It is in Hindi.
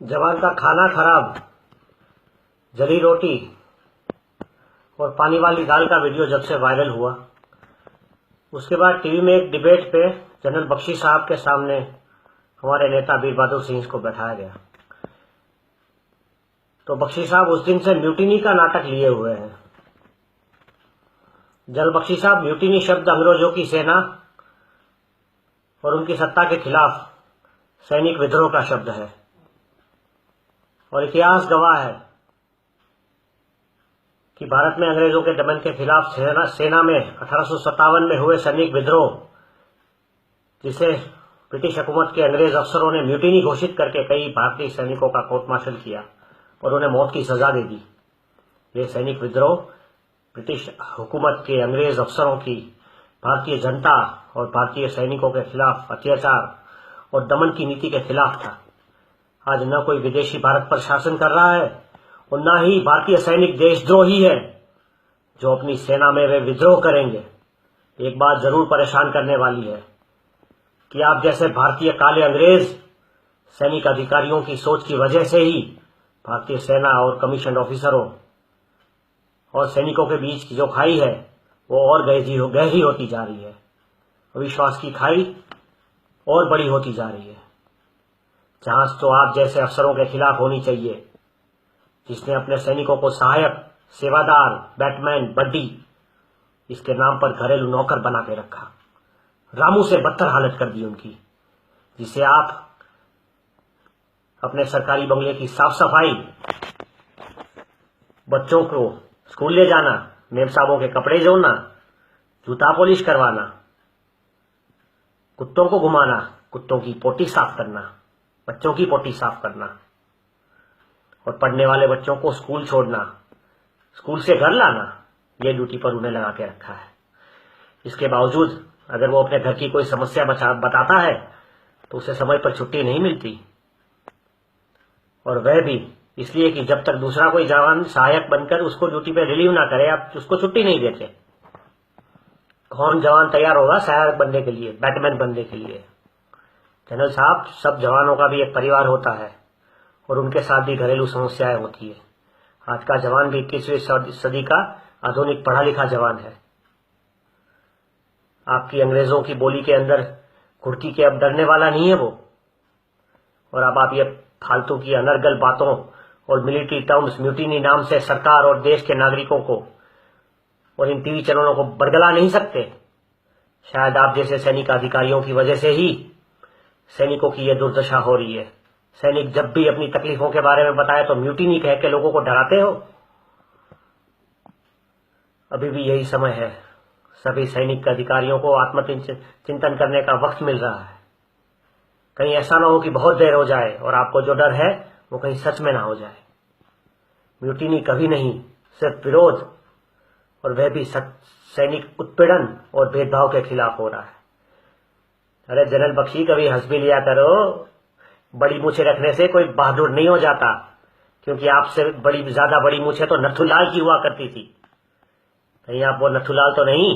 जवान का खाना खराब, जली रोटी और पानी वाली दाल का वीडियो जब से वायरल हुआ, उसके बाद टीवी में एक डिबेट पे जनरल बख्शी साहब के सामने हमारे नेता वीर बहादुर सिंह को बैठाया गया। तो बख्शी साहब उस दिन से म्यूटिनी का नाटक लिए हुए हैं। जनरल बख्शी साहब, म्यूटिनी शब्द अंग्रेजों की सेना और उनकी सत्ता के खिलाफ सैनिक विद्रोह का शब्द है और इतिहास गवाह है कि भारत में अंग्रेजों के दमन के खिलाफ सेना में 1857 में हुए सैनिक विद्रोह, जिसे ब्रिटिश हुकूमत के अंग्रेज अफसरों ने म्यूटिनी घोषित करके कई भारतीय सैनिकों का कोर्ट मार्शल किया और उन्हें मौत की सजा दे दी। ये सैनिक विद्रोह ब्रिटिश हुकूमत के अंग्रेज अफसरों की भारतीय जनता और भारतीय सैनिकों के खिलाफ अत्याचार और दमन की नीति के खिलाफ था। आज न कोई विदेशी भारत पर शासन कर रहा है और न ही भारतीय सैनिक देशद्रोही है जो अपनी सेना में वे विद्रोह करेंगे। एक बात जरूर परेशान करने वाली है कि आप जैसे भारतीय काले अंग्रेज सैनिक अधिकारियों की सोच की वजह से ही भारतीय सेना और कमीशन ऑफिसरों और सैनिकों के बीच की जो खाई है वो और गहरी होती जा रही है। अविश्वास की खाई और बड़ी होती जा रही है। जांच तो आप जैसे अफसरों के खिलाफ होनी चाहिए जिसने अपने सैनिकों को सहायक, सेवादार, बैटमैन, बड्डी इसके नाम पर घरेलू नौकर बना के रखा। रामू से बदतर हालत कर दी उनकी, जिसे आप अपने सरकारी बंगले की साफ सफाई, बच्चों को स्कूल ले जाना, मेम साहबों के कपड़े धोना, जूता पॉलिश करवाना, कुत्तों को घुमाना, कुत्तों की पोटी साफ करना, बच्चों की पोटी साफ करना और पढ़ने वाले बच्चों को स्कूल छोड़ना, स्कूल से घर लाना, ये ड्यूटी पर उन्हें लगा के रखा है। इसके बावजूद अगर वो अपने घर की कोई समस्या बताता है तो उसे समय पर छुट्टी नहीं मिलती, और वह भी इसलिए कि जब तक दूसरा कोई जवान सहायक बनकर उसको ड्यूटी पे रिलीव ना करे आप उसको छुट्टी नहीं देते। कौन जवान तैयार होगा सहायक बनने के लिए, बैटमैन बनने के लिए? जनरल साहब, सब जवानों का भी एक परिवार होता है और उनके साथ भी घरेलू समस्याएं होती है। आज का जवान भी 21वीं सदी का आधुनिक पढ़ा लिखा जवान है। आपकी अंग्रेजों की बोली के अंदर घुड़की के अब डरने वाला नहीं है वो। और अब आप ये फालतू की अनर्गल बातों और मिलिट्री टर्म्स, म्यूटिनी नाम से सरकार और देश के नागरिकों को और इन टीवी चैनलों को बरगला नहीं सकते। शायद आप जैसे सैनिक अधिकारियों की वजह से ही सैनिकों की यह दुर्दशा हो रही है। सैनिक जब भी अपनी तकलीफों के बारे में बताए तो म्यूटिनी कह के लोगों को डराते हो। अभी भी यही समय है, सभी सैनिक अधिकारियों को आत्मचिंतन करने का वक्त मिल रहा है। कहीं ऐसा ना हो कि बहुत देर हो जाए और आपको जो डर है वो कहीं सच में ना हो जाए। म्यूटिनी कभी नहीं, सिर्फ विरोध, और वह भी सैनिक उत्पीड़न और भेदभाव के खिलाफ हो रहा है। अरे जनरल बख्शी, कभी हंस भी लिया करो। बड़ी मूछें रखने से कोई बहादुर नहीं हो जाता, क्योंकि आपसे ज्यादा बड़ी मूछें तो नथुलाल की हुआ करती थी। कहीं आप वो नथुलाल तो नहीं?